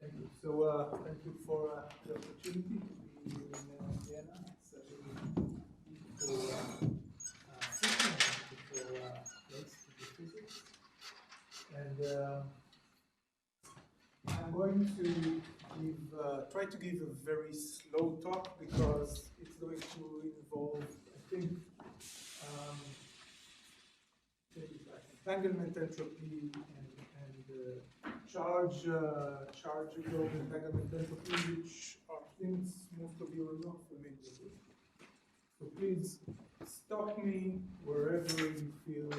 Thank you. So thank you for the opportunity to be here in Vienna. It's a really beautiful city and beautiful place to do physics. And I'm going to try to give a very slow talk because it's going to involve, I think, things like entanglement entropy and charge growth, entanglement entropy, which are things most of you are not familiar with. So please stop me wherever you feel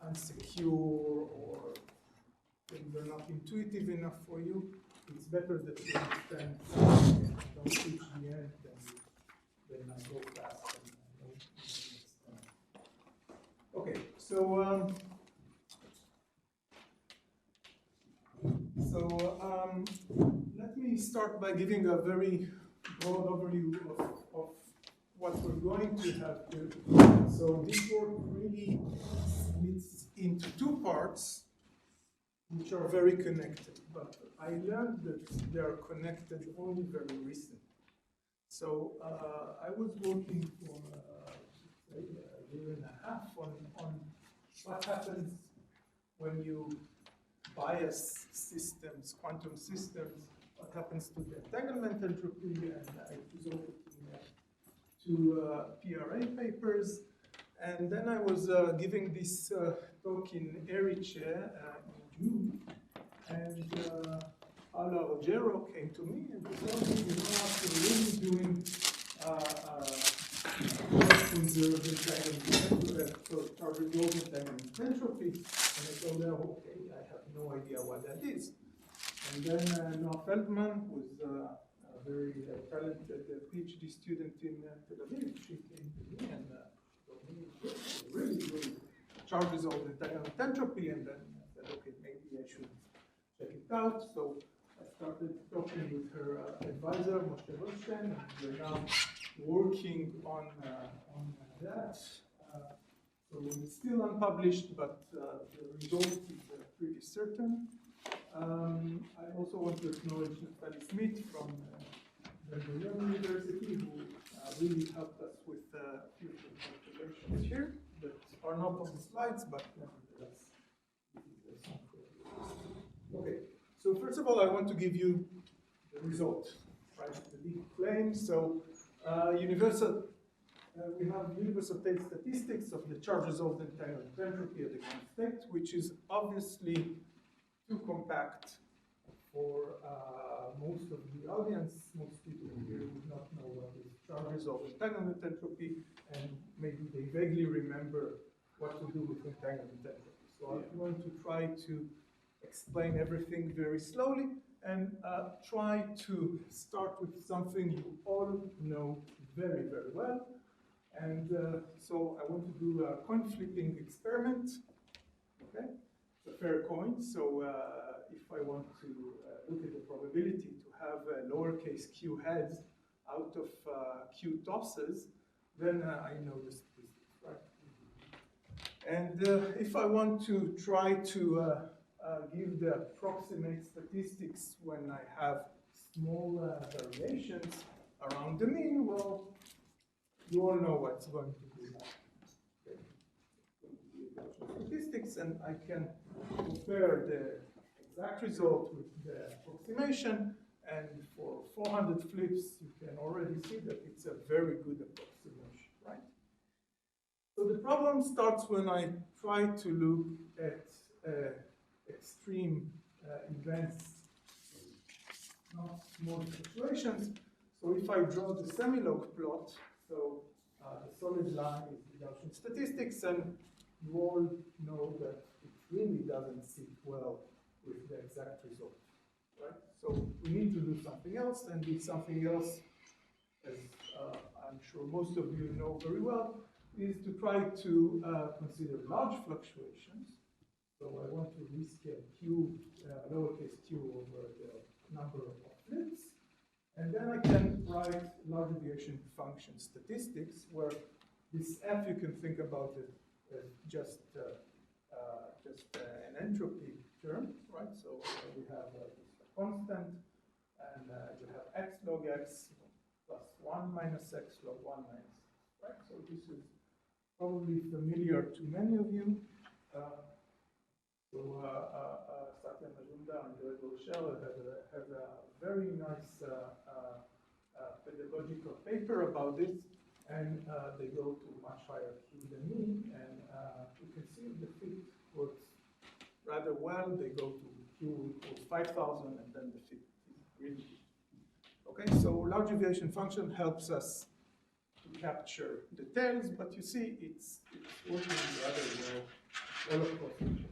unsecure or things are not intuitive enough for you. It's better that you understand something and don't reach the end than I go fast and I don't understand. Okay, so let me start by giving a very broad overview of what we're going to have here. So this work really splits into two parts, which are very connected, but I learned that they are connected only very recently. So I was working for a year and a half on what happens when you bias systems, quantum systems, what happens to the entanglement entropy, and I resulted in two PRA papers. And then I was giving this talk in Erice in June, and Paula Rogero came to me and told me, you know what, you're really doing conserved entanglement, charge growth entanglement entropy. And I told her, okay, I have no idea what that is. And then Noah Feldman, who's a very talented PhD student in Tel Aviv, she came to me and told me, really doing charges of entanglement entropy. And then I said, okay, maybe I should check it out. So I started talking with her advisor, Moshe Rothstein, and we're now working on that. So it's still unpublished, but the result is pretty certain. I also want to acknowledge Naftali Smith from Ben-Gurion University, who really helped us with a few calculations here that are not on the slides, but nevertheless. Okay, so first of all, I want to give you the result, right? The big claim. So we have universal tail statistics of the charges of the entanglement entropy at the ground state, which is obviously too compact for most of the audience. Most people here would not know what is charges of entanglement entropy, and maybe they vaguely remember what to do with entanglement entropy. So I'm going to try to explain everything very slowly and try to start with something you all know very, very well. And so I want to do a coin flipping experiment. Okay, it's a fair coin. So if I want to look at the probability to have lowercase q heads out of q tosses, then I know the statistics, right? And if I want to try to give the approximate statistics when I have small variations around the mean, well, you all know what's going to be that. Okay. Statistics, and I can compare the exact result with the approximation, and for 400 flips, you can already see that it's a very good approximation, right? So the problem starts when I try to look at extreme events, not small fluctuations. So if I draw the semilog plot, so the solid line is the Gaussian statistics, and you all know that it really doesn't sit well with the exact result, right? So we need to do something else, and this something else, as I'm sure most of you know very well, is to try to consider large fluctuations. So I want to rescale q, lowercase q over the number of flips. And then I can write large deviation function statistics, where this f you can think about it as just an entropy term, right? So we have this constant log x plus 1 minus x log 1 minus x, right? So this is probably familiar to many of you. Satya Majumdar and Greg Rochelle have a very nice pedagogical paper about this, and they go to much higher Q than me, and you can see the fit works rather well. They go to Q equals 5,000, and then the fit is really good. Okay, so large deviation function helps us to capture details, but you see it's working rather well all across the board.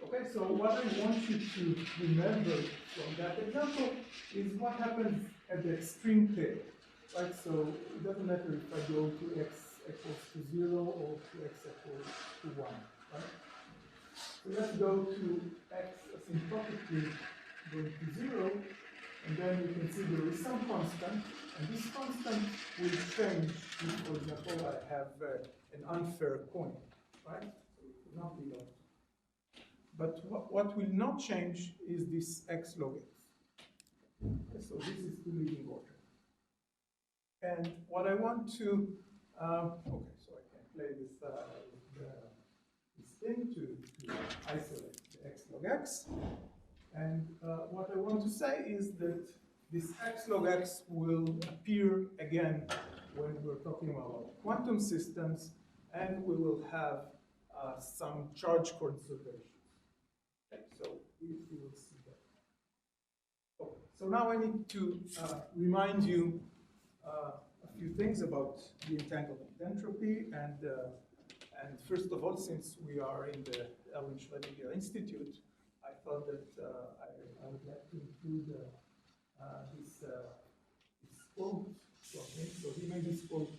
Okay, so what I want you to remember from that example is what happens at the extreme tail, right? So it doesn't matter if I go to x equals to 0 or to x equals to 1, right? So let's go to x asymptotically going to 0, and then you can see there is some constant, and this constant will change if, for example, I have an unfair coin, right? So it will not be lost. But what will not change is this x log x. Okay, so this is the leading order. And what I want to, okay, so I can play this, this thing to isolate the x log x. And what I want to say is that this x log x will appear again when we're talking about quantum systems, and we will have some charge conservation. Okay, so we will see that. Okay, so now I need to remind you a few things about the entanglement entropy, and first of all, since we are in the Erwin Schrödinger Institute, I thought that I would like to include this quote from him. So he made this quote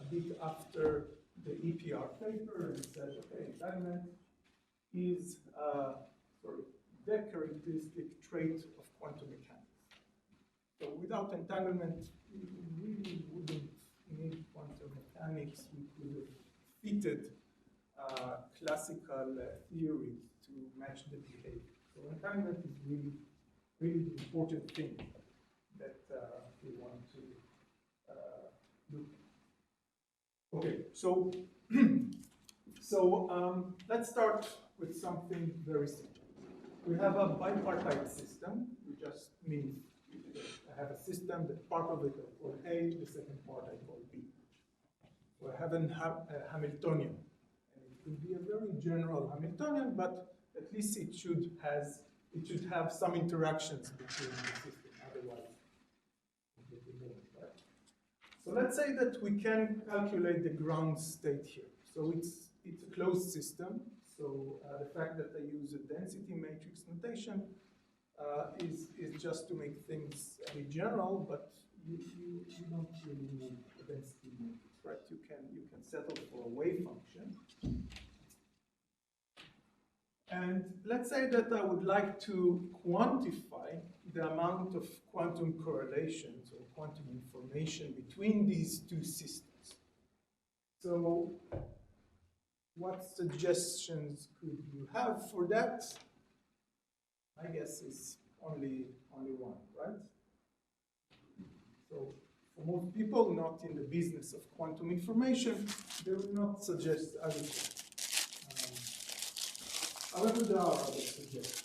a bit after the EPR paper, and said, okay, entanglement is the characteristic trait of quantum mechanics. So without entanglement, we really wouldn't need quantum mechanics. We could have fitted classical theory to match the behavior. So entanglement is really, really the important thing that we want to look at. Okay, so let's start with something very simple. We have a bipartite system, which just means I have a system that part of it I call A, the second part I call B. So I have a Hamiltonian. And it could be a very general Hamiltonian, but at least it should have some interactions between the system, otherwise it would be boring, right? So let's say that we can calculate the ground state here. So it's a closed system. So the fact that I use a density matrix notation is just to make things a bit general, but you don't really need a density matrix, right? You can settle for a wave function. And let's say that I would like to quantify the amount of quantum correlations or quantum information between these two systems. So what suggestions could you have for that? I guess is only one, right? So for most people not in the business of quantum information, they will not suggest other things. However, there are other suggestions.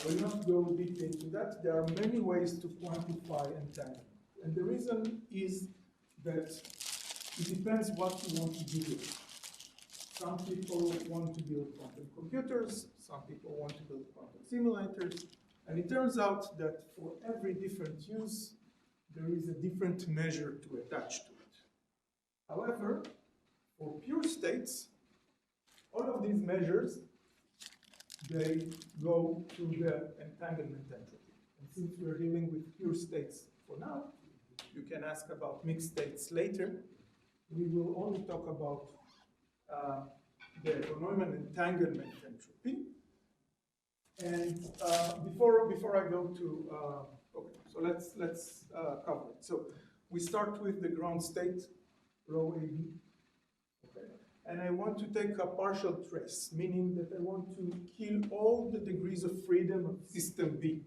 I will not go deep into that. There are many ways to quantify entanglement. And the reason is that it depends what you want to do with it. Some people want to build quantum computers, some people want to build quantum simulators, and it turns out that for every different use, there is a different measure to attach to it. However, for pure states, all of these measures, they go to the entanglement entropy. And since we're dealing with pure states for now, you can ask about mixed states later. We will only talk about the von Neumann entanglement entropy. And before I go to, okay, so let's cover it. So we start with the ground state, rho AB. Okay. And I want to take a partial trace, meaning that I want to kill all the degrees of freedom of system B.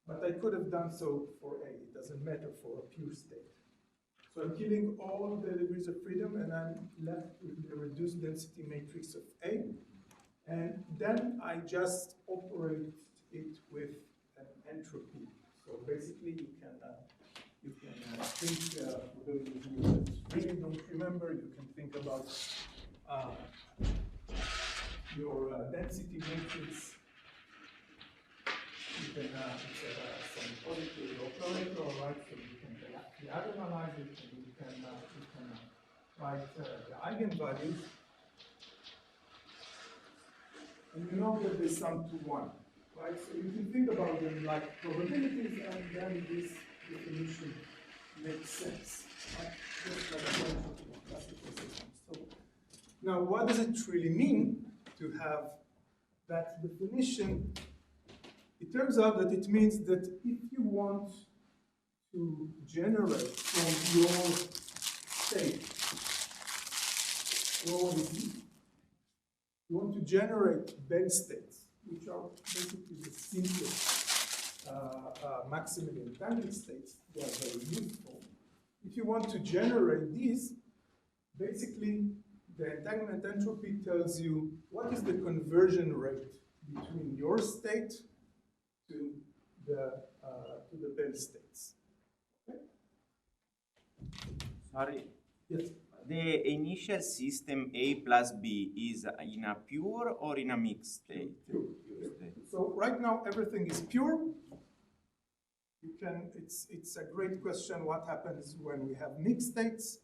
But I could have done so for A. It doesn't matter for a pure state. So I'm killing all the degrees of freedom, and I'm left with the reduced density matrix of A. And then I just operate it with an entropy. So basically, you can think, for those of you that really don't remember, you can think about your density matrix. You can some positive operator, right? So you can diagonalize it, and you can write the eigenvalues. And you know that they sum to 1, right? So you can think about them like probabilities, and then this definition makes sense, right? Just like a bunch of classical systems. So now, what does it really mean to have that definition? It turns out that it means that if you want to generate from your state, you want to generate bend states, which are basically the simplest maximally entangled states. They are very useful. If you want to generate these, basically the entanglement entropy tells you what is the conversion rate between your state to the bend states. Okay? Sorry. Yes. The initial system A plus B is in a pure or in a mixed state? Pure. So right now everything is pure. You can. It's a great question. What happens when we have mixed states?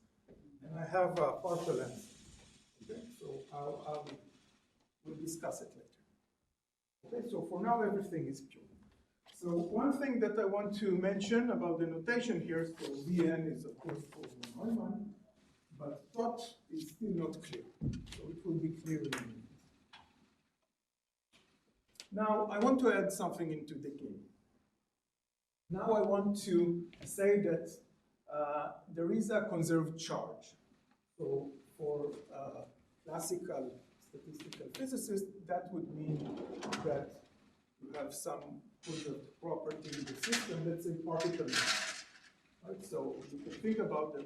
And I have a partial answer. Okay. So we'll discuss it later. Okay. So for now everything is pure. So one thing that I want to mention about the notation here. So Vn is of course for Neumann. But thought is still not clear, so it will be clear in a minute. Now, I want to add something into the game. Now I want to say that there is a conserved charge. So for classical statistical physicists, that would mean that you have some conserved property in the system, let's say particle mass. Right? So you can think about the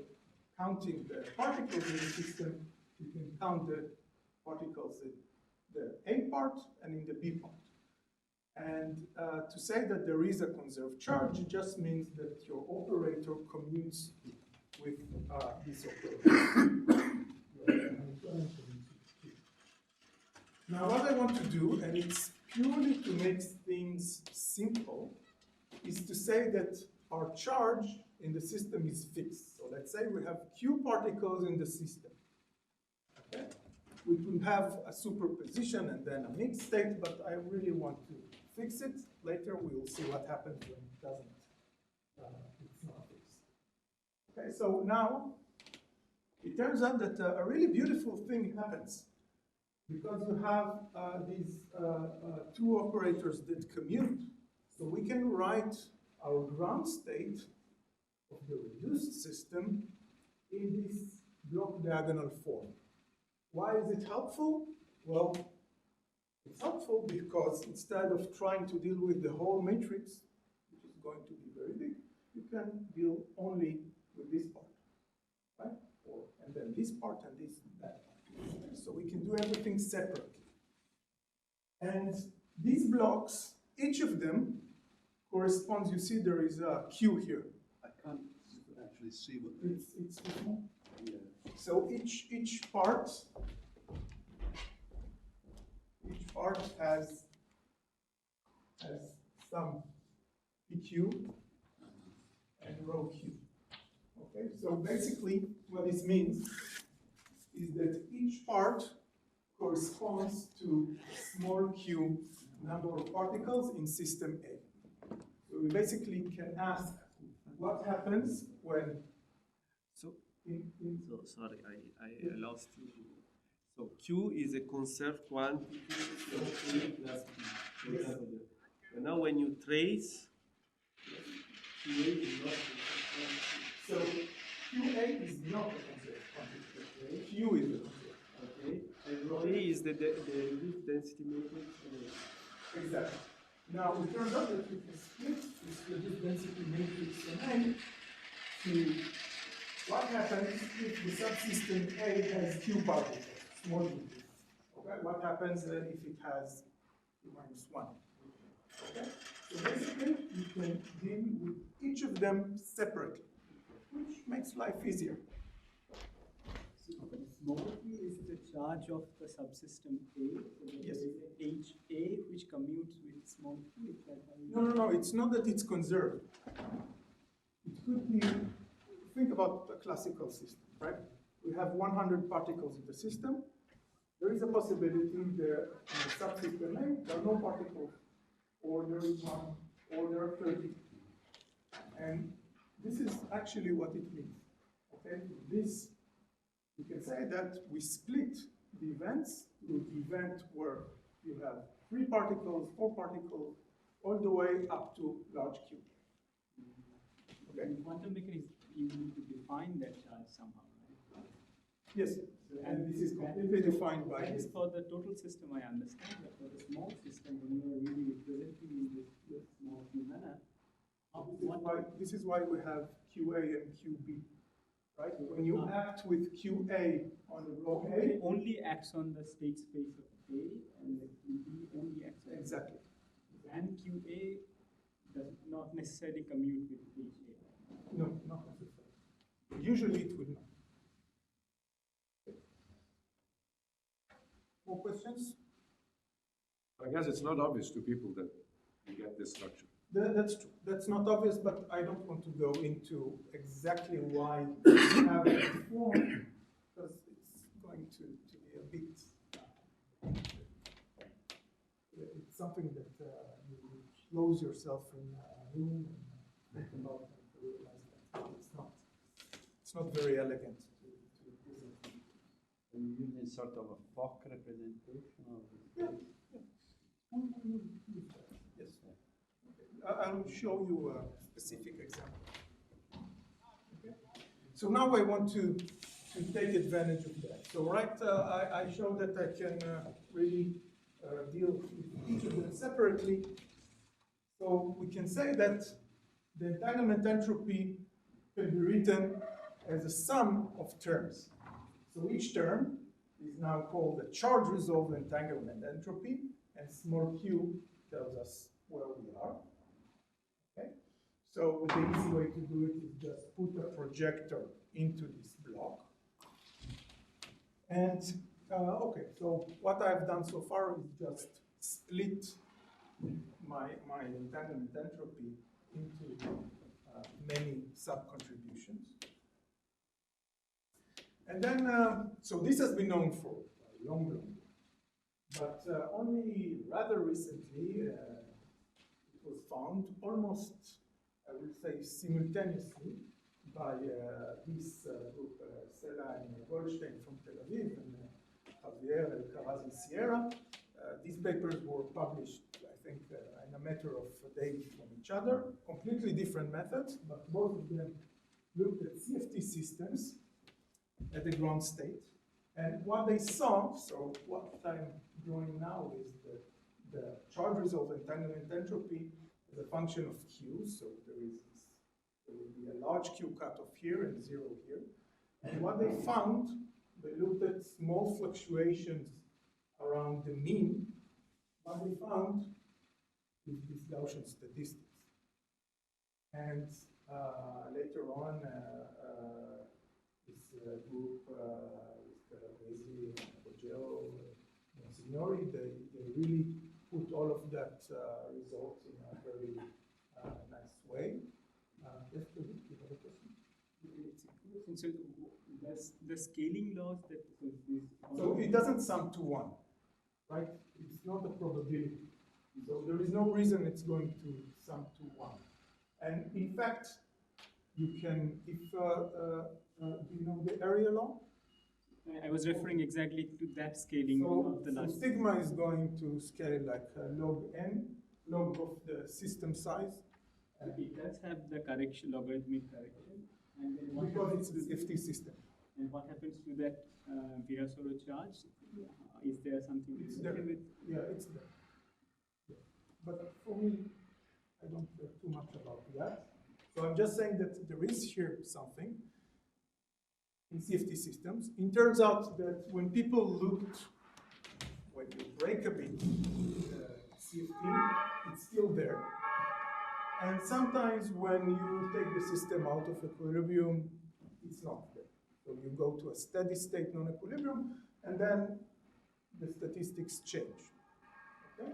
counting the particles in the system, you can count the particles in the A part and in the B part. And to say that there is a conserved charge, it just means that your operator commutes with this operator. Now what I want to do, and it's purely to make things simple, is to say that our charge in the system is fixed. So let's say we have Q particles in the system. Okay? We could have a superposition and then a mixed state, but I really want to fix it. Later we will see what happens when it doesn't. It's not fixed. Okay, so now it turns out that a really beautiful thing happens because you have these two operators that commute. So we can write our ground state of the reduced system in this block diagonal form. Why is it helpful? Well, it's helpful because instead of trying to deal with the whole matrix, which is going to be very big, you can deal only with this part, right? And then this part and this and that part. So we can do everything separately. And these blocks, each of them corresponds, you see there is a Q here. I can't actually see what it is. It's small. Yeah. So each part has some PQ and rho Q. Okay, so basically what this means is that each part corresponds to small q number of particles in system A. So we basically can ask what happens when So sorry, I lost you. So Q is a conserved quantity, so A plus B. For example, and now when you trace, QA is not a conserved quantity. So QA is not a conserved quantity. Okay? Q is a conserved. Okay, and rho A is the reduced density matrix. Exactly. Now, it turns out that we can split this reduced density matrix domain to what happens if the subsystem A has Q particles, small digits. Okay? What happens if it has Q minus 1? Okay? So basically, you can deal with each of them separately, which makes life easier. Small q is the charge of the subsystem A. So Yes. there is a HA which commutes with small q. Is that how you No, it's not that it's conserved. It could be, think about a classical system, right? We have 100 particles in the system. There is a possibility there in the subsystem A, there are no particles, or there is one, or there are 30. And this is actually what it means, okay? This, you can say that we split the events to the event where you have 3 particles, 4 particles, all the way up to large Q. Okay? In quantum mechanics, you need to define that charge somehow, right? Yes, and this is completely defined by That is this. for the total system, I understand, but for the small system, when you are really representing in this small q manner, This is why we have QA and QB, right? When you act with QA on the row QA A, only acts on the state space of A, and the QB only acts on exactly. and QA does not necessarily commute with HA. No, not necessarily. Usually it would not. More questions? I guess it's not obvious to people that you get this structure. That's true. That's not obvious, but I don't want to go into exactly why we have that form, because it's going to be a bit. It's something that you close yourself in a room and think about and realize that it's not very elegant to present. Are you using sort of a Fock representation of this? Yeah. Yes. I will show you a specific example. Okay. So now I want to take advantage of that. So I showed that I can really deal with each of them separately. So we can say that the entanglement entropy can be written as a sum of terms. So each term is now called a charge resolved entanglement entropy, and small q tells us where we are. Okay? So the easy way to do it is just put a projector into this block. And okay, so what I've done so far is just split my entanglement entropy into many sub-contributions. And then, so this has been known for a long, but only rather recently it was found almost, I would say, simultaneously by this group, Sela and Goldstein from Tel Aviv and Javier Alcaraz and Sierra. These papers were published, I think, in a matter of days from each other. Completely different methods, but both of them looked at CFT systems at the ground state. And what they saw, so what I'm drawing now is the charge resolved entanglement entropy as a function of Q. So there will be a large Q cutoff here and 0 here. And what they found, they looked at small fluctuations around the mean. What they found is these Gaussian statistics. And later on, this group with Bezi, Poggiello, Signori, they really put all of that results in a very nice way. Yes, please, you have a question? It's a question. So the scaling laws that So it doesn't sum to 1, right? It's not a probability. So there is no reason it's going to sum to 1. And in fact, you can, if do you know the area law? I was referring exactly to that scaling of the So last. sigma is going to scale like log n, log of the system size. It does have the correction, logarithmic correction, and then what Because happens it's to a CFT system. and what happens to that Virasoro charge? Is there something It's to there. do with? Yeah, it's there. Yeah. but for me, I don't care too much about that. So I'm just saying that there is here something in CFT systems. It turns out that when people looked, when you break a bit CFT, it's still there. And sometimes when you take the system out of equilibrium, it's not there. So you go to a steady state non-equilibrium, and then the statistics change. Okay?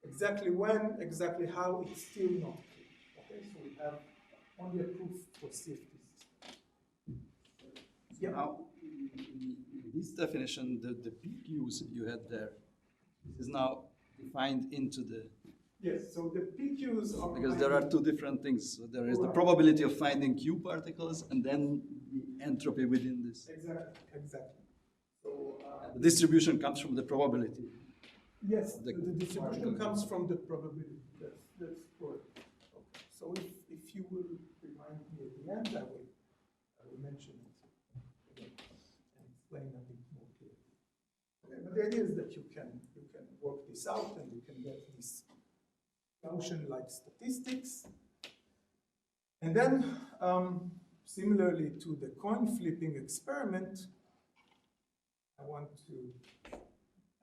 Exactly when, exactly how, it's still not clear. Okay, so we have only a proof for CFT systems. Yeah. Now, in this definition, the PQs you had there is now defined into the. Yes, so the PQs are. Because there are two different things. So there is the probability of finding Q particles and then the entropy within this. Exactly. So the distribution comes from the probability. Yes, the distribution comes from the probability. That's correct. Okay. So if you will remind me at the end, I will mention it again and explain a bit more clearly. Okay, but the idea is that you can work this out and you can get this Gaussian-like statistics. And then, similarly to the coin flipping experiment, I want to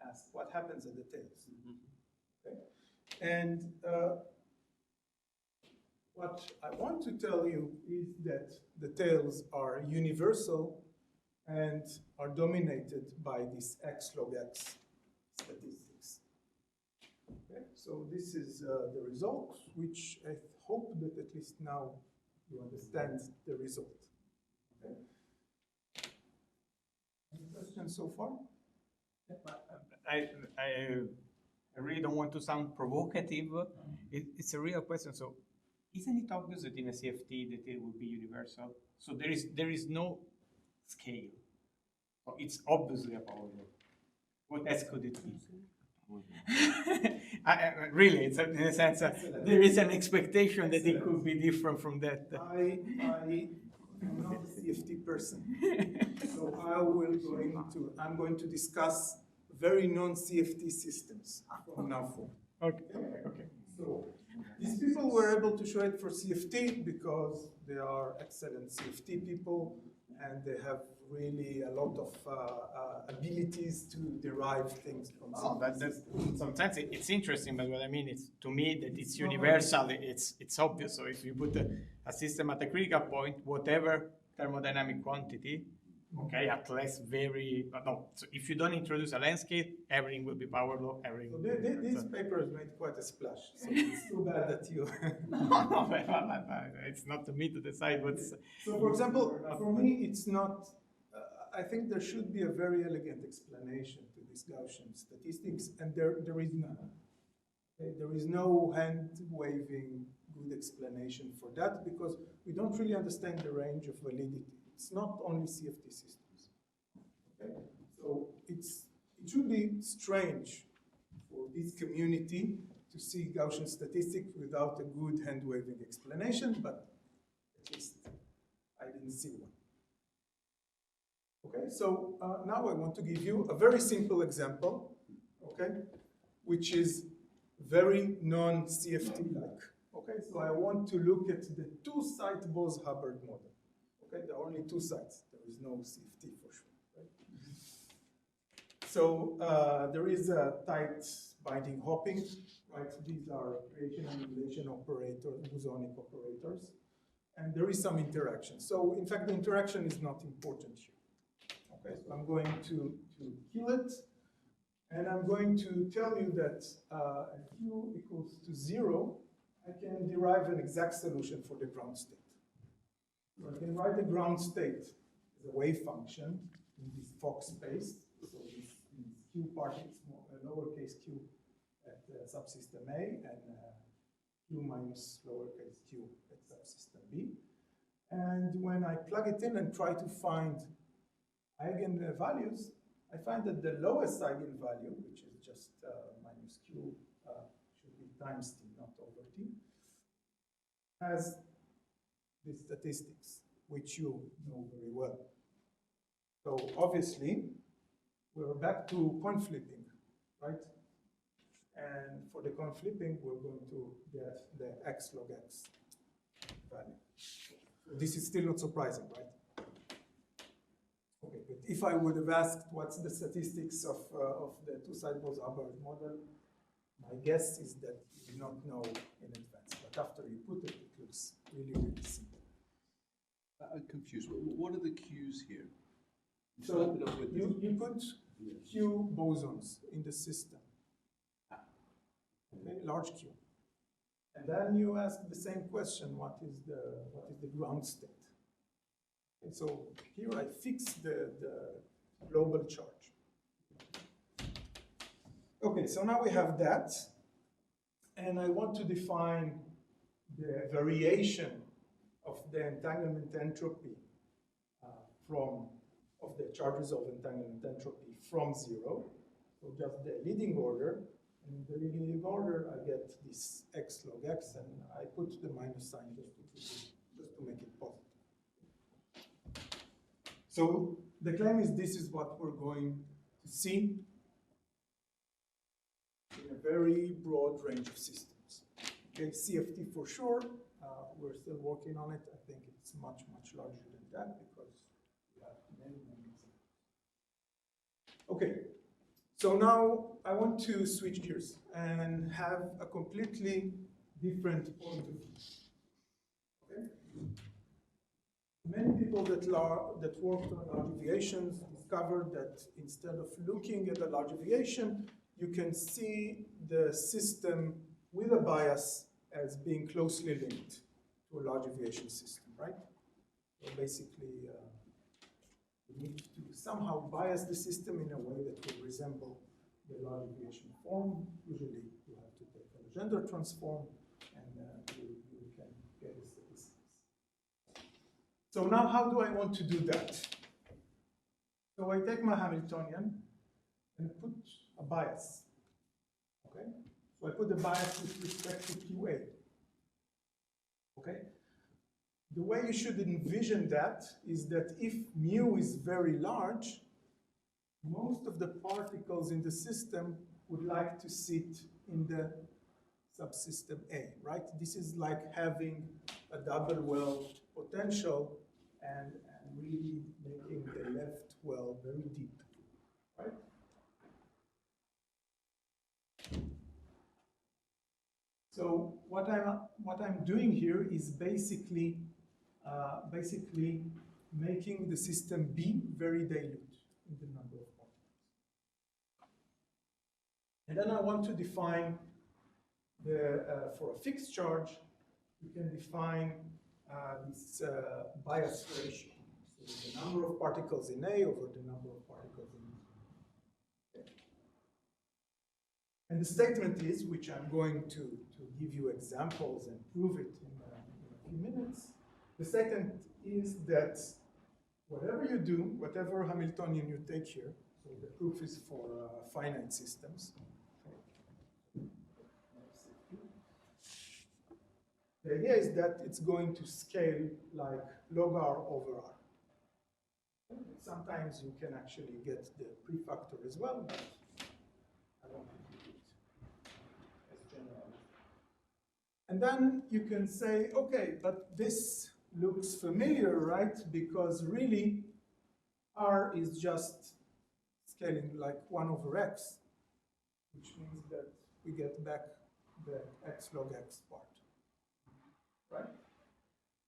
ask what happens at the tails. Okay? And what I want to tell you is that the tails are universal and are dominated by this x log x statistics. Okay? So this is the result, which I hope that at least now you understand the result. Okay? Any questions so far? I really don't want to sound provocative. It's a real question. So, isn't it obvious that in a CFT that it will be universal? So there is no scale. So it's obviously a power law. What else could it be? Really, it's in a sense there is an expectation that it could be different from that. I'm not a CFT person, so I'm going to discuss very non-CFT systems from now forward. Okay. So these people were able to show it for CFT because they are excellent CFT people and they have really a lot of abilities to derive things from CFT. Sometimes it's interesting, but what I mean is, to me, that it's universal, it's obvious. So if you put a system at a critical point, whatever thermodynamic quantity, okay, at less so if you don't introduce a landscape, everything will be power law, everything. So this paper has made quite a splash, so it's too bad that you... No, it's not to me to decide what's... So for example, for me, it's not... I think there should be a very elegant explanation to this Gaussian statistics, and there is none. Okay? There is no hand-waving good explanation for that, because we don't really understand the range of validity. It's not only CFT systems. Okay? So it should be strange for this community to see Gaussian statistics without a good hand-waving explanation, but at least I didn't see one. Okay, so now I want to give you a very simple example, okay, which is very non-CFT-like. Okay, so I want to look at the two-site Bose-Hubbard model. Okay, there are only two sites. There is no CFT for sure. Right? So there is a tight binding hopping. Right? These are creation and annihilation operators, bosonic operators, and there is some interaction. So in fact, the interaction is not important here. Okay, so I'm going to kill it, and I'm going to tell you that at Q equals to 0, I can derive an exact solution for the ground state. So I can write the ground state as a wave function in this Fock space. So this Q part is lowercase q at subsystem A and Q minus lowercase q at subsystem B. And when I plug it in and try to find eigenvalues, I find that the lowest eigenvalue, which is just minus q, should be times t, not over t, has the statistics, which you know very well. So obviously, we're back to coin flipping, right? And for the coin flipping, we're going to get the x log x value. This is still not surprising, right? Okay, but if I would have asked what's the statistics of the two-sided Bose-Hubbard model, my guess is that you do not know in advance. But after you put it, it looks really, really simple. I'm confused. What are the Qs here? So you put Q bosons in the system, okay, large Q, and then you ask the same question: what is the ground state? And so here I fix the global charge. Okay, so now we have that, and I want to define the variation of the entanglement entropy of the charges of entanglement entropy from 0. So just the leading order, and in the leading order I get this x log x, and I put the minus sign just to make it positive. So the claim is this is what we're going to see in a very broad range of systems. Okay, CFT for sure. We're still working on it. I think it's much, much larger than that because we have many, many examples. Okay, so now I want to switch gears and have a completely different point of view. Okay? Many people that worked on large deviations discovered that instead of looking at a large deviation, you can see the system with a bias as being closely linked to a large deviation system, right? So basically, we need to somehow bias the system in a way that will resemble the large deviation form. Usually, you have to take a Legendre transform, and you can get the statistics. So now, how do I want to do that? So I take my Hamiltonian and put a bias. Okay? So I put the bias with respect to QA. Okay? The way you should envision that is that if mu is very large, most of the particles in the system would like to sit in the subsystem A, right? This is like having a double well potential and really making the left well very deep, right? So what I'm doing here is basically making the system B very dilute in the number of particles. And then I want to define for a fixed charge, you can define this bias ratio. So the number of particles in A over the number of particles in B. Okay. And the statement is, which I'm going to give you examples and prove it in a few minutes. The statement is that whatever you do, whatever Hamiltonian you take here, so the proof is for finite systems. The idea is that it's going to scale like log R over R. Sometimes you can actually get the prefactor as well, but I don't think you do it as general. And then you can say, okay, but this looks familiar, right? Because really, R is just scaling like 1 over x, which means that we get back the x log x part, right?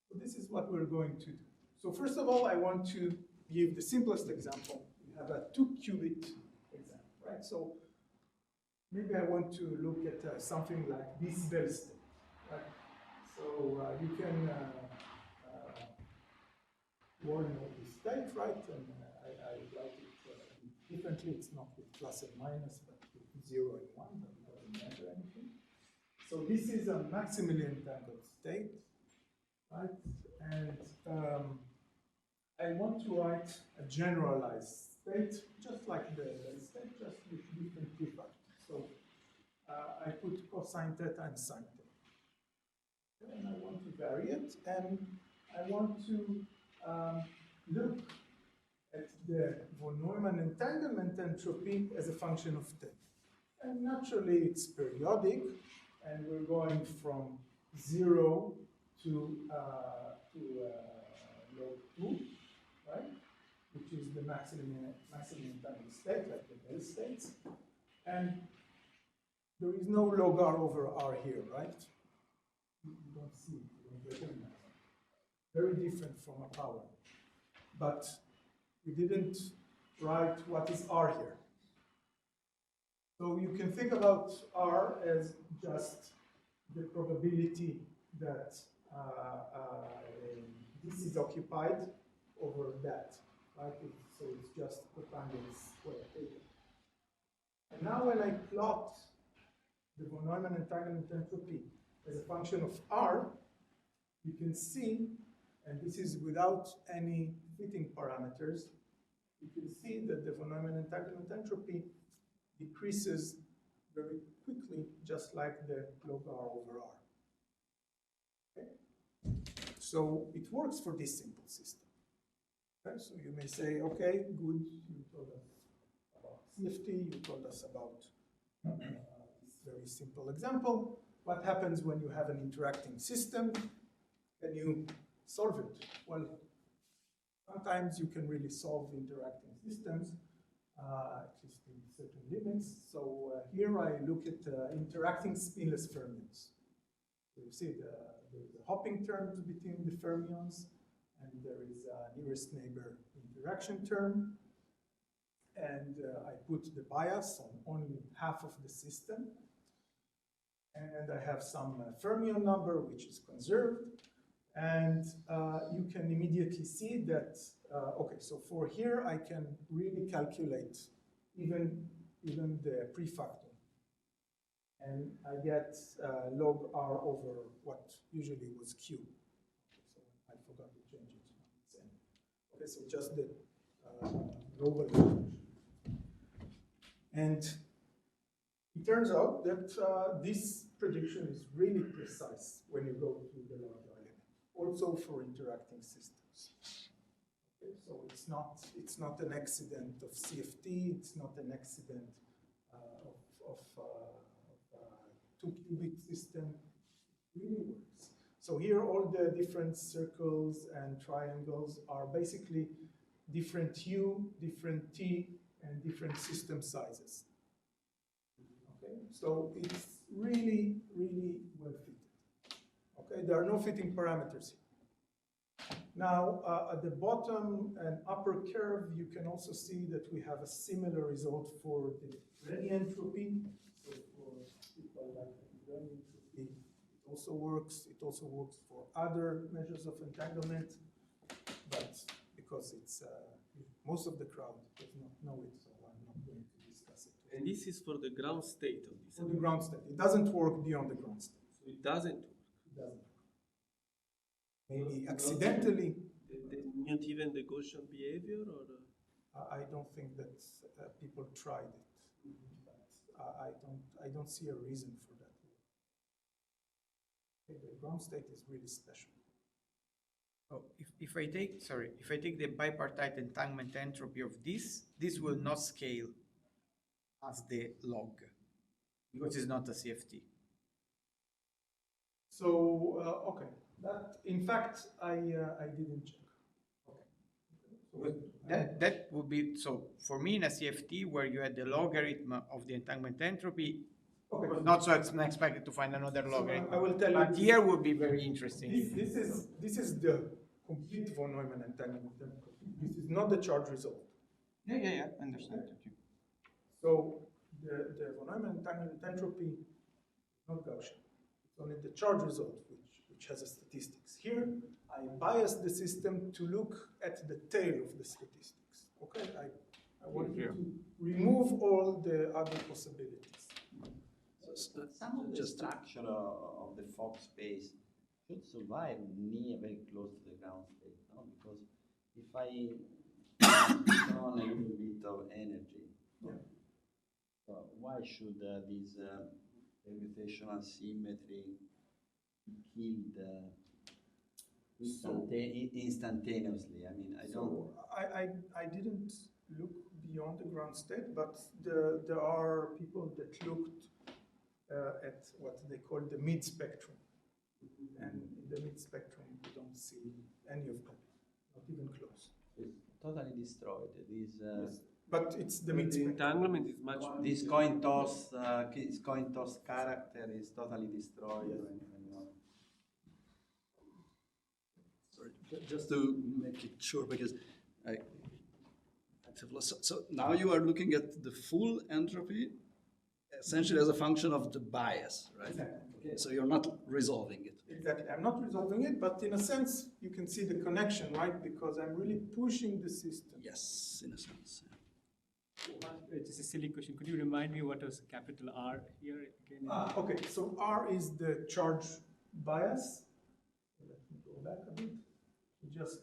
So this is what we're going to do. So first of all, I want to give the simplest example. We have a 2-qubit example, right? So maybe I want to look at something like this Bell state, right? So you can warn this state, right? And I write it differently. It's not with plus and minus, but with 0 and 1, but it doesn't matter anything. So this is a maximally entangled state, right? And I want to write a generalized state, just like the state, just with different prefactors. So I put cosine theta and sine theta. And I want to vary it, and I want to look at the von Neumann entanglement entropy as a function of theta. And naturally, it's periodic, and we're going from 0 to log 2, right? Which is the maximum entangled state, like the Bell states. And there is no log R over R here, right? You don't see it, you don't recognize it. Very different from a power. But we didn't write what is R here. So you can think about R as just the probability that this is occupied over that, right? So it's just Pythagorean square theta. And now when I plot the von Neumann entanglement entropy as a function of R, you can see, and this is without any fitting parameters, you can see that the von Neumann entanglement entropy decreases very quickly, just like the log R over R. Okay? So it works for this simple system. Okay? So you may say, okay, good, you told us about CFT, you told us about this very simple example. What happens when you have an interacting system and you solve it? Well, sometimes you can really solve interacting systems, at least in certain limits. So here I look at interacting spinless fermions. So you see there's the hopping terms between the fermions, and there is a nearest neighbor interaction term. And I put the bias on only half of the system. And I have some fermion number, which is conserved. And you can immediately see that, okay, so for here, I can really calculate even the prefactor. And I get log R over what usually was Q. Okay, so I forgot to change it. Okay, so just the global function. And it turns out that this prediction is really precise when you go to the larger limit, also for interacting systems. Okay, so it's not an accident of CFT, it's not an accident of a 2-qubit system. It really works. So here all the different circles and triangles are basically different U, different T, and different system sizes. Okay, so it's really, really well fitted. Okay, there are no fitting parameters here. Now, at the bottom and upper curve, you can also see that we have a similar result for the Renyi entropy. So for people like the Renyi entropy, it also works. It also works for other measures of entanglement, but because it's most of the crowd does not know it, so I'm not going to discuss it. And this is for the ground state of this. For the ground state. It doesn't work beyond the ground state. So it doesn't work. It doesn't work. Maybe accidentally. Not even the Gaussian behavior, or? I don't think that people tried it. But I don't see a reason for that. Okay, the ground state is really special. Oh, if I take the bipartite entanglement entropy of this will not scale as the log because it's not a CFT. So okay, that in fact I didn't check. Okay. So That would be so for me in a CFT where you had the logarithm of the entanglement entropy. okay. It was not so unexpected to find another logarithm. I will tell you. But here would be very interesting. This is the complete von Neumann entanglement entropy. This is not the charge result. Yeah, understand. So the von Neumann entanglement entropy is not Gaussian. It's only the charge result which has a statistics. Here, I bias the system to look at the tail of the statistics. Okay, I want you to remove all the other possibilities. So some of the structure of the Fock space should survive near very close to the ground state, no? Because if I turn on a little bit of energy, so why should this gravitational symmetry be killed instantaneously? I mean, I don't. So I didn't look beyond the ground state, but there are people that looked at what they call the mid-spectrum. And in the mid-spectrum, you don't see any of them, not even close. It's totally destroyed. Yes. But it's the The mid-spectrum. entanglement is much This coin toss character is totally destroyed. Sorry, just to make it sure, because I have lost. So now you are looking at the full entropy essentially as a function of the bias, right? Exactly. Okay, so you're not resolving it. Exactly. I'm not resolving it, but in a sense, you can see the connection, right? Because I'm really pushing the system. Yes, in a sense. Just a silly question. Could you remind me what was capital R here again? Okay, so R is the charge bias. Let me go back a bit. Just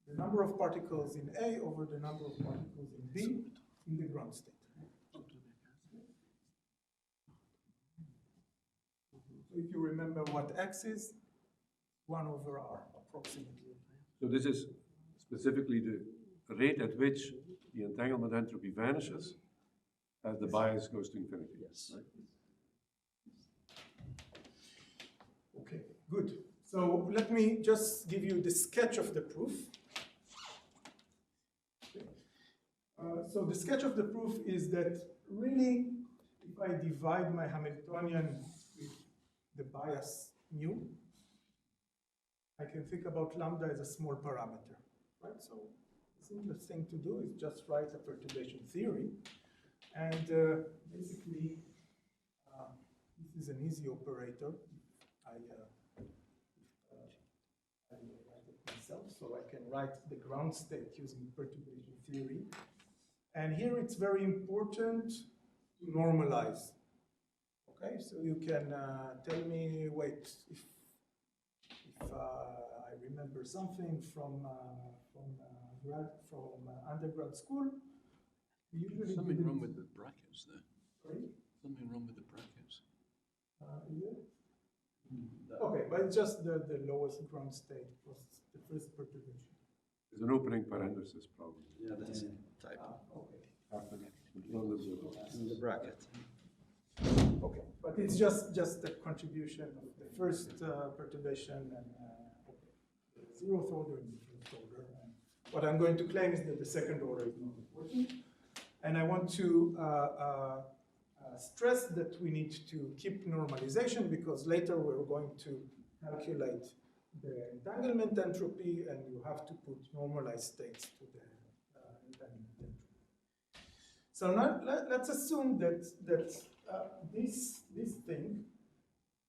the number of particles in A over the number of particles in B in the ground state. So if you remember what X is, 1 over R, approximately. So this is specifically the rate at which the entanglement entropy vanishes as the bias goes to infinity. Yes. Okay, good. So let me just give you the sketch of the proof. So the sketch of the proof is that really, if I divide my Hamiltonian with the bias mu, I can think about lambda as a small parameter, right? So the simplest thing to do is just write a perturbation theory. And basically, this is an easy operator. I write it myself, so I can write the ground state using perturbation theory. And here it's very important to normalize. Okay, so you can tell me, wait, if I remember something from undergrad school, we usually Something wrong with the brackets there. Sorry? Something wrong with the brackets. Yeah. Okay, but it's just the lowest ground state was the first perturbation. There's an opening parenthesis problem. Yeah, that's it. Type Okay. After in the bracket. Okay, but it's just the contribution of the first perturbation and okay, the zeroth order and the first order. And what I'm going to claim is that the second order is not important. And I want to stress that we need to keep normalization because later we're going to calculate the entanglement entropy and you have to put normalized states to the entanglement entropy. So now let's assume that this thing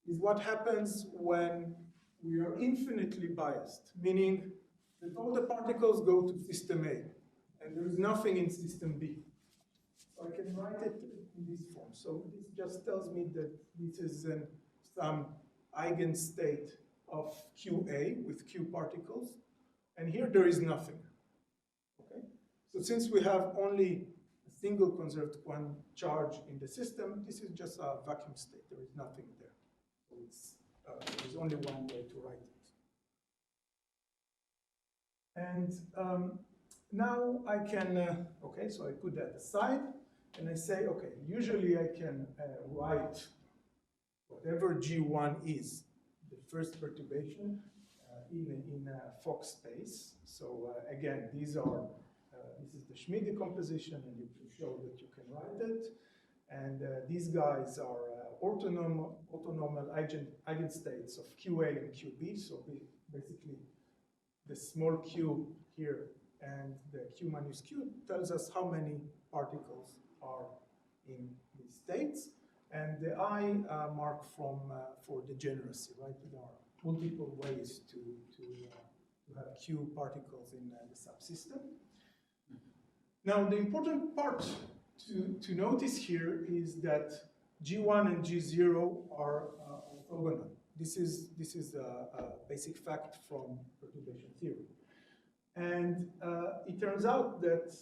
is what happens when we are infinitely biased, meaning that all the particles go to system A and there is nothing in system B. So I can write it in this form. So this just tells me that this is some eigenstate of QA with Q particles, and here there is nothing. Okay? So since we have only a single conserved charge in the system, this is just a vacuum state. There is nothing there. So it's, there is only one way to write it. And now I can, okay, so I put that aside, and I say, okay, usually I can write whatever G1 is, the first perturbation, in a Fock space. So again, these are, this is the Schmidt decomposition, and you can show that you can write it. And these guys are autonomal eigenstates of QA and QB. So basically, the small q here and the q minus q tells us how many particles are in these states. And the I mark from for degeneracy, right? There are multiple ways to have Q particles in the subsystem. Now, the important part to notice here is that G1 and G0 are orthogonal. This is a basic fact from perturbation theory. And it turns out that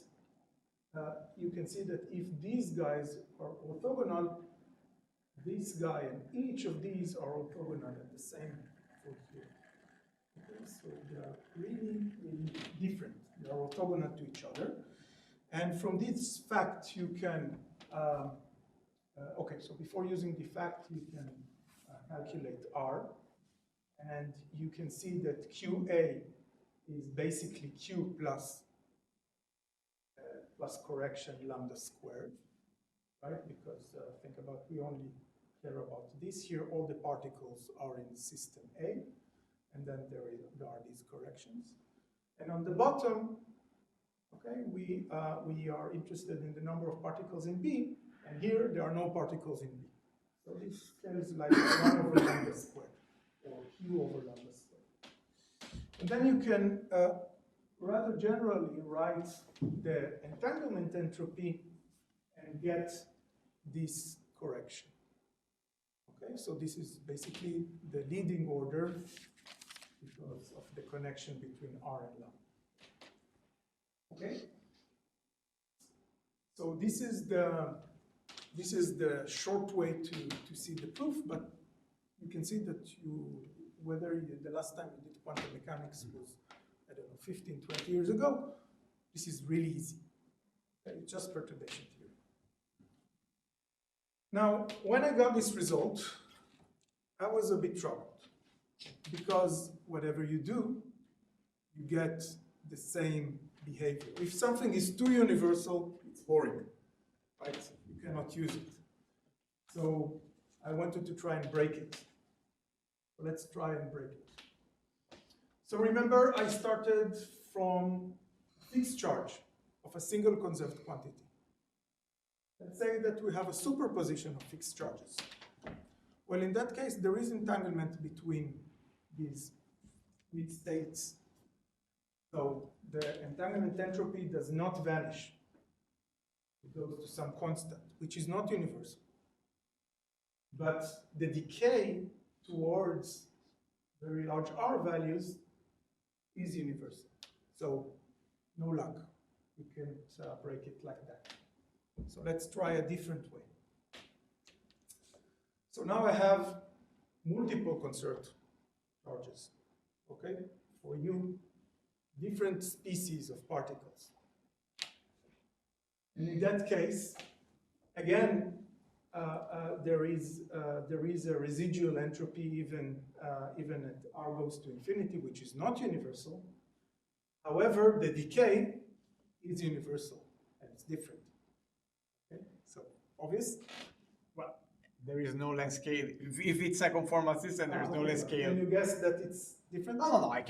you can see that if these guys are orthogonal, this guy and each of these are orthogonal at the same point here. Okay, so they are really, really different. They are orthogonal to each other. And from this fact, you can, okay, so before using the fact, you can calculate R. And you can see that QA is basically Q plus correction lambda squared, right? Because think about, we only care about this here. All the particles are in system A, and then there are these corrections. And on the bottom, okay, we are interested in the number of particles in B, and here there are no particles in B. So this scales like 1 over lambda squared, or Q over lambda squared. And then you can rather generally write the entanglement entropy and get this correction. Okay, so this is basically the leading order because of the connection between R and lambda. Okay, so this is the short way to see the proof, but you can see that the last time you did quantum mechanics was, I don't know, 15, 20 years ago, this is really easy. Okay, it's just perturbation theory. Now, when I got this result, I was a bit troubled because whatever you do, you get the same behavior. If something is too universal, it's boring, right? You cannot use it. So I wanted to try and break it. So let's try and break it. So remember, I started from fixed charge of a single conserved quantity. Let's say that we have a superposition of fixed charges. Well, in that case, there is entanglement between these weak states. So the entanglement entropy does not vanish. It goes to some constant, which is not universal. But the decay towards very large R values is universal. So no luck. We can't break it like that. So let's try a different way. So now I have multiple conserved charges, okay? For you, different species of particles. And in that case, again, there is a residual entropy even at R goes to infinity, which is not universal. However, the decay is universal and it's different. Okay, so obvious. Well, there is no length scale. If it's a conformal system, there is no length scale. Can you guess that it's different? No. I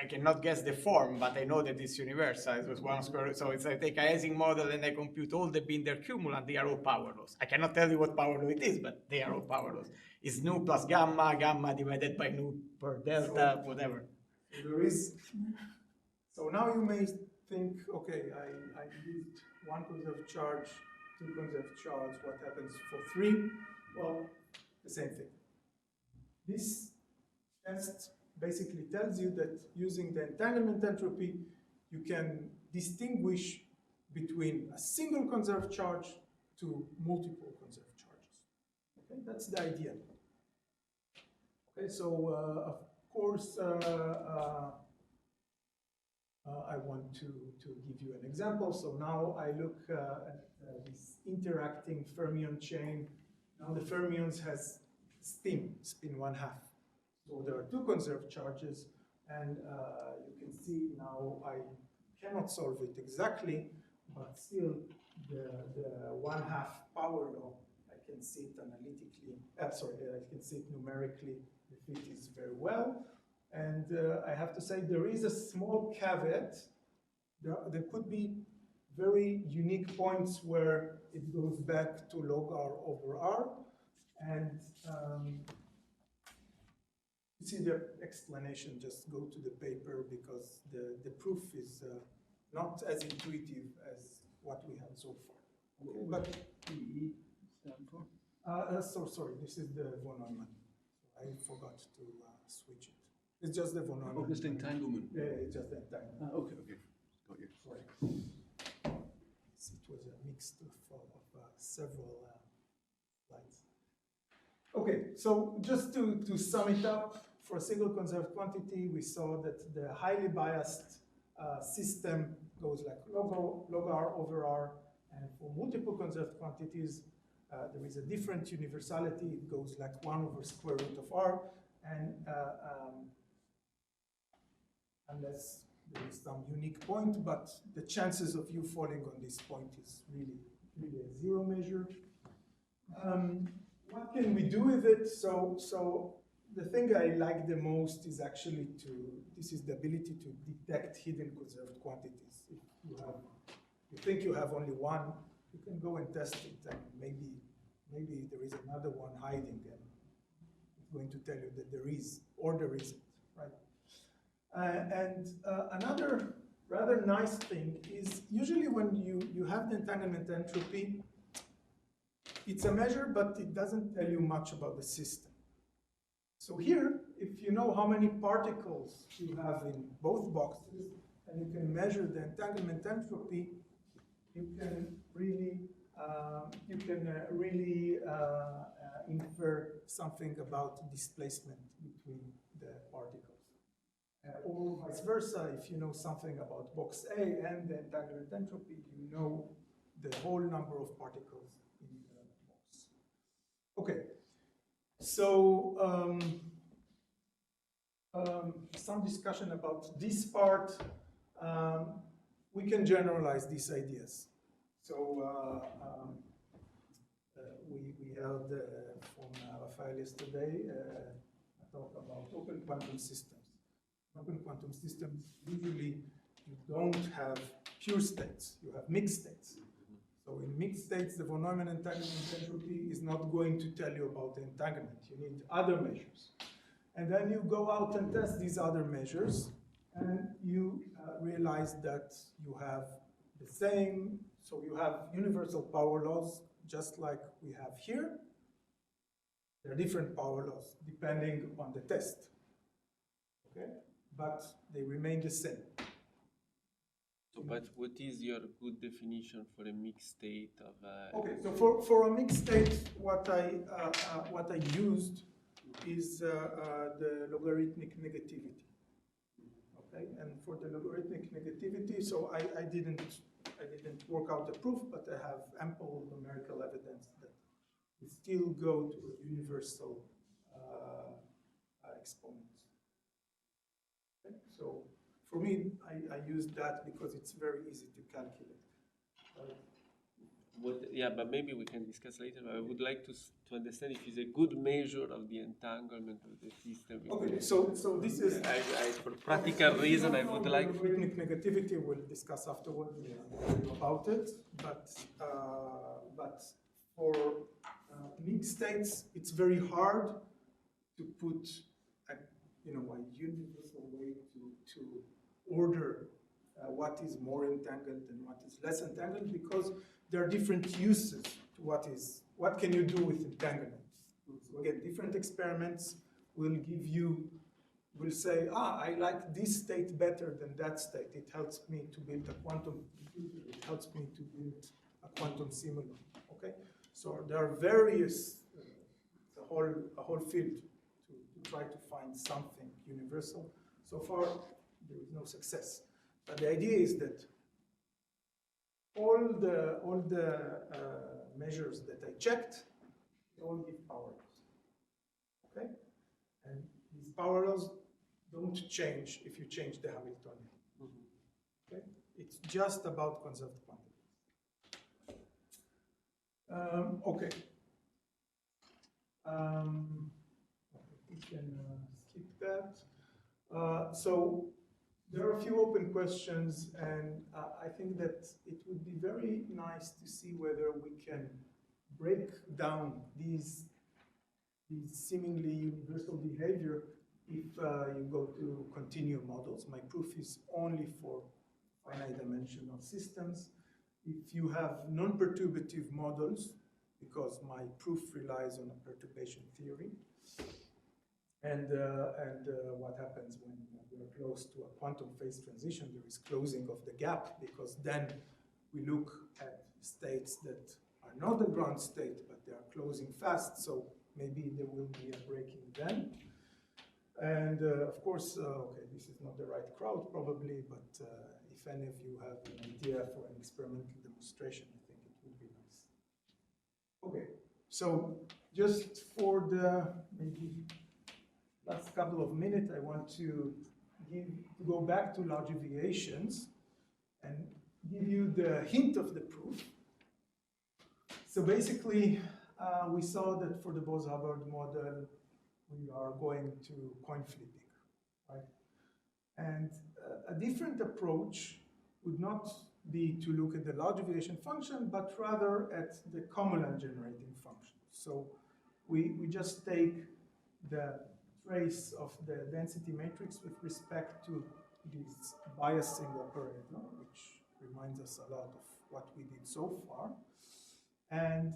cannot guess the form, but I know that it's universal. It was 1 square. So it's I take a Ising model and I compute all the Binder cumulant. They are all power laws. I cannot tell you what power law it is, but they are all power laws. It's nu plus gamma, gamma divided by nu per delta, so, whatever. There is. So now you may think, okay, I used 1 conserved charge, 2 conserved charge. What happens for 3? Well, the same thing. This test basically tells you that using the entanglement entropy, you can distinguish between a single conserved charge to multiple conserved charges. Okay, that's the idea. Okay, so of course, I want to give you an example. So now I look at this interacting fermion chain. Now the fermions has spin 1/2. So there are 2 conserved charges, and you can see now I cannot solve it exactly, but still the 1/2 power law, I can see it analytically, I can see it numerically, the fit is very well. And I have to say there is a small caveat. There could be very unique points where it goes back to log R over R. And you see the explanation, just go to the paper because the proof is not as intuitive as what we have so far. Okay, but PE stand for? Sorry, this is the von Neumann. I forgot to switch it. It's just the von Neumann. August entanglement. Yeah, it's just the entanglement. Okay. Got you. Sorry. It was a mix of several slides. Okay, so just to sum it up, for a single conserved quantity, we saw that the highly biased system goes like log R over R, and for multiple conserved quantities, there is a different universality. It goes like 1 over square root of R, and unless there is some unique point, but the chances of you falling on this point is really a zero measure. What can we do with it? So the thing I like the most is actually this is the ability to detect hidden conserved quantities. If you think you have only one, you can go and test it, and maybe there is another one hiding, and it's going to tell you that there is, or there isn't, right? Another rather nice thing is usually when you have the entanglement entropy, it's a measure, but it doesn't tell you much about the system. So here, if you know how many particles you have in both boxes, and you can measure the entanglement entropy, you can really infer something about displacement between the particles. Or vice versa, if you know something about box A and the entanglement entropy, you know the whole number of particles in the box. Okay, so some discussion about this part. We can generalize these ideas. So we heard from Rafael yesterday a talk about open quantum systems. Open quantum systems, usually you don't have pure states, you have mixed states. So in mixed states, the von Neumann entanglement entropy is not going to tell you about the entanglement. You need other measures. And then you go out and test these other measures, and you realize that you have the same, so you have universal power laws, just like we have here. There are different power laws depending on the test, okay? But they remain the same. So, but what is your good definition for a mixed state of? Okay, so for a mixed state, what I used is the logarithmic negativity. Okay, and for the logarithmic negativity, so I didn't work out the proof, but I have ample numerical evidence that we still go to a universal exponent. Okay? So for me, I use that because it's very easy to calculate. Yeah, but maybe we can discuss later. I would like to understand if it's a good measure of the entanglement of the system. Okay, so this is... for practical reason, I would like... Logarithmic negativity, we'll discuss afterwards about it, but for mixed states, it's very hard to put a universal way to order what is more entangled and what is less entangled, because there are different uses to what can you do with entanglement. So again, different experiments will say, I like this state better than that state. It helps me to build a quantum computer. It helps me to build a quantum simulon. Okay, so there are various, a whole field to try to find something universal. So far, there is no success. But the idea is that all the measures that I checked, they all give power laws. Okay, and these power laws don't change if you change the Hamiltonian. Okay, it's just about conserved quantities. Okay. We can skip that. So there are a few open questions, and I think that it would be very nice to see whether we can break down these seemingly universal behavior if you go to continuum models. My proof is only for finite dimensional systems. If you have non-perturbative models, because my proof relies on a perturbation theory, and what happens when we're close to a quantum phase transition, there is closing of the gap, because then we look at states that are not a ground state, but they are closing fast, so maybe there will be a breaking then. And of course, okay, this is not the right crowd probably, but if any of you have an idea for an experimental demonstration, I think it would be nice. Okay, so just for the maybe last couple of minutes, I want to go back to large deviations and give you the hint of the proof. So basically, we saw that for the Bose-Hubbard model, we are going to coin flipping, right? And a different approach would not be to look at the large deviation function, but rather at the Cumulent generating function. So we just take the trace of the density matrix with respect to this biasing operator, which reminds us a lot of what we did so far. And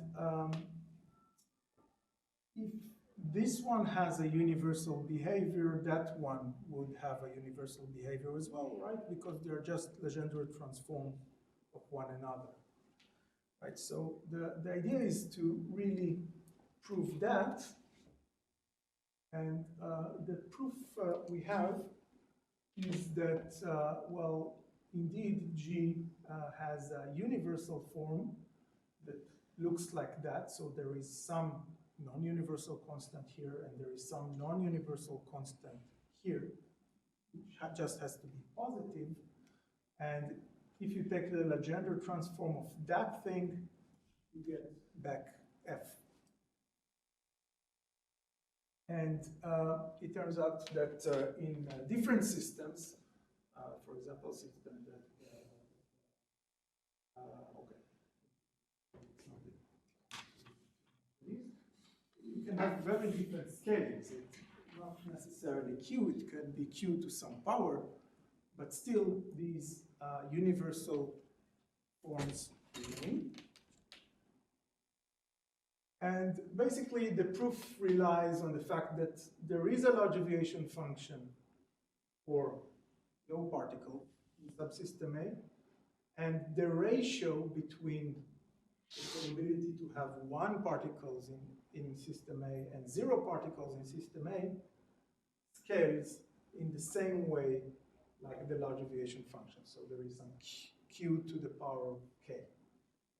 if this one has a universal behavior, that one would have a universal behavior as well, right? Because they're just Legendre transforms of one another, right? So the idea is to really prove that. And the proof we have is that, well, indeed, G has a universal form that looks like that. So there is some non-universal constant here, and there is some non-universal constant here, which just has to be positive. And if you take the Legendre transform of that thing, you get back F. And it turns out that in different systems, for example, system that, okay, you can have very different scalings. It's not necessarily Q, it can be Q to some power, but still these universal forms remain. And basically, the proof relies on the fact that there is a large deviation function for no particle in subsystem A, and the ratio between the probability to have 1 particles in system A and 0 particles in system A scales in the same way like the large deviation function. So there is some Q to the power of K,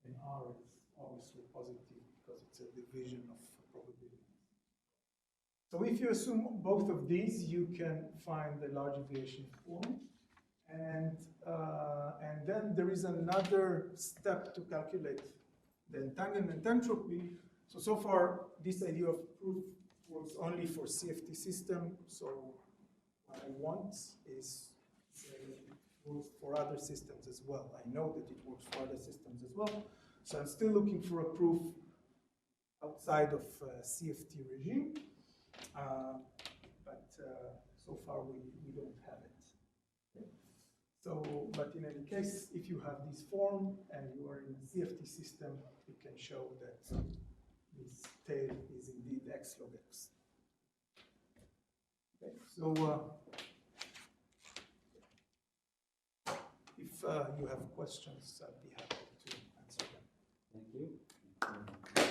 and R is obviously positive, because it's a division of probabilities. So if you assume both of these, you can find the large deviation form. And then there is another step to calculate the entanglement entropy. So far, this idea of proof works only for CFT system. So what I want is it works for other systems as well. I know that it works for other systems as well. So I'm still looking for a proof outside of CFT regime, but so far we don't have it. Okay? So, but in any case, if you have this form and you are in a CFT system, you can show that this tail is indeed X log X. Okay, so if you have questions, I'd be happy to answer them. Thank you.